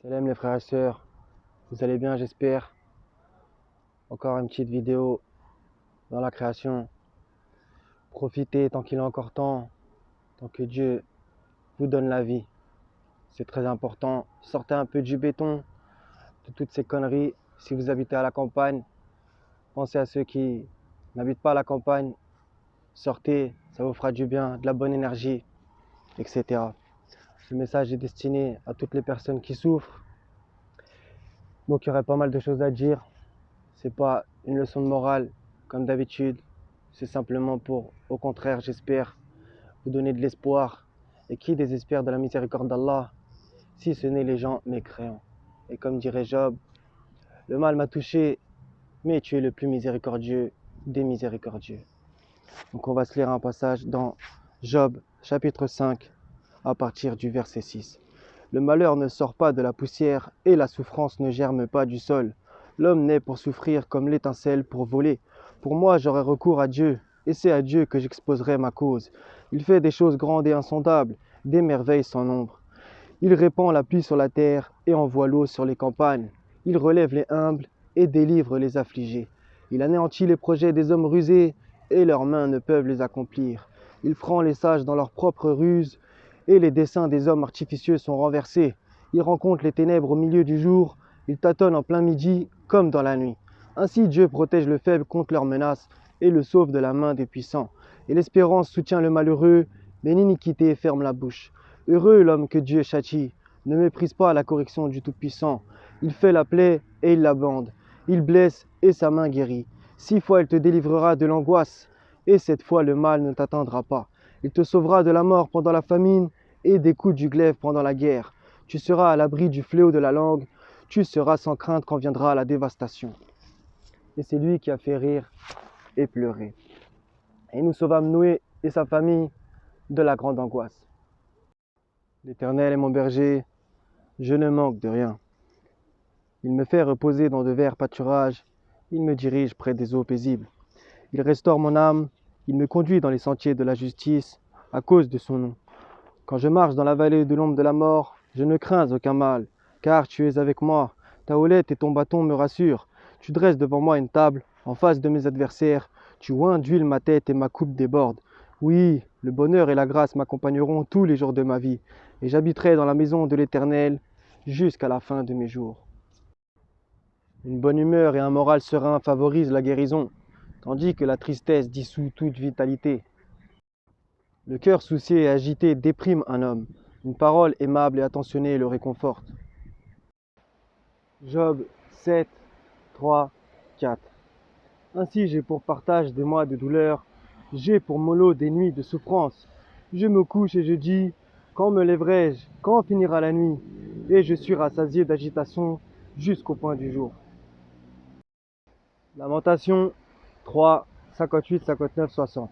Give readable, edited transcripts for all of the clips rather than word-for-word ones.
Salam les frères et sœurs, vous allez bien j'espère. Encore une petite vidéo dans la création. Profitez tant qu'il est encore temps, tant que Dieu vous donne la vie. C'est très important. Sortez un peu du béton, de toutes ces conneries. Si vous habitez à la campagne, pensez à ceux qui n'habitent pas à la campagne. Sortez, ça vous fera du bien, de la bonne énergie, etc. Ce message est destiné à toutes les personnes qui souffrent. Donc il y aurait pas mal de choses à dire. C'est pas une leçon de morale comme d'habitude. C'est simplement pour, au contraire, j'espère, vous donner de l'espoir. Et qui désespère de la miséricorde d'Allah, si ce n'est les gens mécréants. Et comme dirait Job, le mal m'a touché, mais tu es le plus miséricordieux des miséricordieux. Donc on va se lire un passage dans Job, chapitre 5, à partir du verset 6. Le malheur ne sort pas de la poussière et la souffrance ne germe pas du sol. L'homme naît pour souffrir comme l'étincelle pour voler. Pour moi, j'aurai recours à Dieu, et c'est à Dieu que j'exposerai ma cause. Il fait des choses grandes et insondables, des merveilles sans nombre. Il répand la pluie sur la terre et envoie l'eau sur les campagnes. Il relève les humbles et délivre les affligés. Il anéantit les projets des hommes rusés et leurs mains ne peuvent les accomplir. Il prend les sages dans leurs propres ruses et les desseins des hommes artificieux sont renversés. Il rencontre les ténèbres au milieu du jour, il tâtonne en plein midi comme dans la nuit. Ainsi Dieu protège le faible contre leurs menaces et le sauve de la main des puissants. Et l'espérance soutient le malheureux, mais l'iniquité ferme la bouche. Heureux l'homme que Dieu châtie, ne méprise pas la correction du Tout-Puissant. Il fait la plaie et il la bande. Il blesse et sa main guérit. 6 fois il te délivrera de l'angoisse, et 7 fois le mal ne t'atteindra pas. Il te sauvera de la mort pendant la famine et des coups du glaive pendant la guerre. Tu seras à l'abri du fléau de la langue. Tu seras sans crainte quand viendra la dévastation. Et c'est lui qui a fait rire et pleurer. Et nous sauvâmes Noé et sa famille de la grande angoisse. L'Éternel est mon berger, je ne manque de rien. Il me fait reposer dans de verts pâturages, il me dirige près des eaux paisibles. Il restaure mon âme, il me conduit dans les sentiers de la justice à cause de son nom. Quand je marche dans la vallée de l'ombre de la mort, je ne crains aucun mal, car tu es avec moi. Ta houlette et ton bâton me rassurent. Tu dresses devant moi une table en face de mes adversaires. Tu oins d'huile ma tête et ma coupe déborde. Oui, le bonheur et la grâce m'accompagneront tous les jours de ma vie, et j'habiterai dans la maison de l'Éternel jusqu'à la fin de mes jours. Une bonne humeur et un moral serein favorisent la guérison, tandis que la tristesse dissout toute vitalité. Le cœur soucié et agité déprime un homme. Une parole aimable et attentionnée le réconforte. Job 7, 3, 4. Ainsi j'ai pour partage des mois de douleur, j'ai pour mollo des nuits de souffrance. Je me couche et je dis, quand me lèverai-je, quand finira la nuit? Et je suis rassasié d'agitation jusqu'au point du jour. Lamentation 3, 58, 59, 60.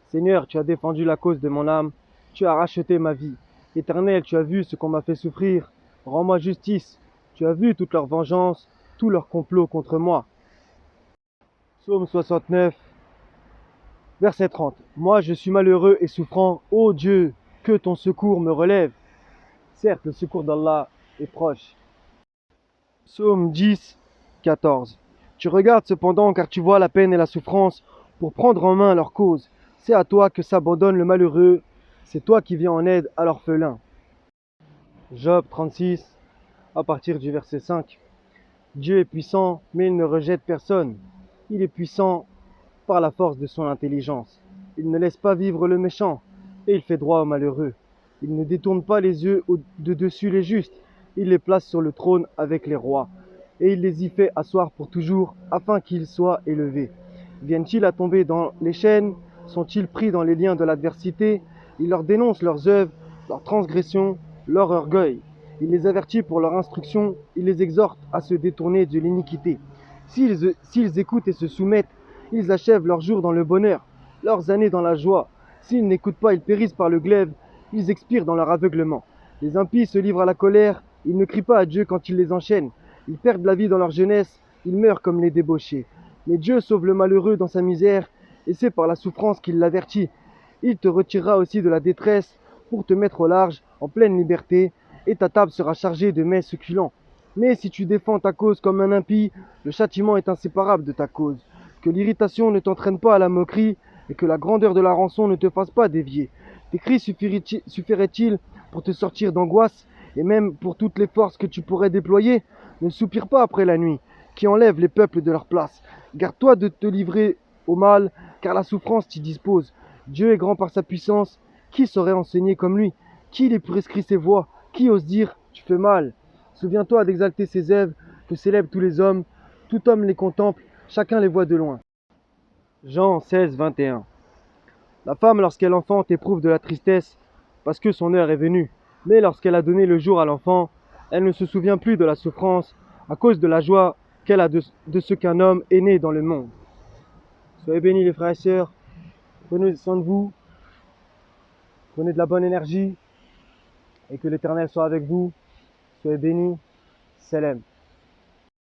Seigneur, tu as défendu la cause de mon âme, tu as racheté ma vie. Éternel, tu as vu ce qu'on m'a fait souffrir, rends-moi justice. Tu as vu toute leur vengeance, tout leur complot contre moi. Psaume 69, verset 30. Moi je suis malheureux et souffrant, ô Dieu, que ton secours me relève. Certes, le secours d'Allah est proche. Psaume 10, 14. Tu regardes cependant car tu vois la peine et la souffrance pour prendre en main leur cause. C'est à toi que s'abandonne le malheureux, c'est toi qui viens en aide à l'orphelin. Job 36, à partir du verset 5. Dieu est puissant, mais il ne rejette personne. Il est puissant par la force de son intelligence. Il ne laisse pas vivre le méchant, et il fait droit aux malheureux. Il ne détourne pas les yeux de dessus les justes. Il les place sur le trône avec les rois, et il les y fait asseoir pour toujours, afin qu'ils soient élevés. Viennent-ils à tomber dans les chaînes? Sont-ils pris dans les liens de l'adversité? Il leur dénonce leurs œuvres, leurs transgressions, leur orgueil. Il les avertit pour leur instruction, il les exhorte à se détourner de l'iniquité. S'ils écoutent et se soumettent, ils achèvent leurs jours dans le bonheur, leurs années dans la joie. S'ils n'écoutent pas, ils périssent par le glaive, ils expirent dans leur aveuglement. Les impies se livrent à la colère, ils ne crient pas à Dieu quand il les enchaîne. Ils perdent la vie dans leur jeunesse, ils meurent comme les débauchés. Mais Dieu sauve le malheureux dans sa misère, et c'est par la souffrance qu'il l'avertit. Il te retirera aussi de la détresse pour te mettre au large, en pleine liberté, et ta table sera chargée de mets succulents. Mais si tu défends ta cause comme un impie, le châtiment est inséparable de ta cause. Que l'irritation ne t'entraîne pas à la moquerie, et que la grandeur de la rançon ne te fasse pas dévier. Tes cris suffiraient-ils pour te sortir d'angoisse, et même pour toutes les forces que tu pourrais déployer? Ne soupire pas après la nuit, qui enlève les peuples de leur place. Garde-toi de te livrer au mal, car la souffrance t'y dispose. Dieu est grand par sa puissance. Qui saurait enseigner comme lui? Qui lui prescrit ses voies? Qui ose dire « tu fais mal » Souviens-toi d'exalter ses œuvres, que célèbrent tous les hommes. Tout homme les contemple, chacun les voit de loin. Jean 16, 21. La femme, lorsqu'elle enfante, éprouve de la tristesse, parce que son heure est venue. Mais lorsqu'elle a donné le jour à l'enfant, elle ne se souvient plus de la souffrance, à cause de la joie qu'elle a de ce qu'un homme est né dans le monde. Soyez bénis les frères et sœurs, prenez soin de vous, prenez de la bonne énergie, et que l'Éternel soit avec vous. Soyez bénis. Salam.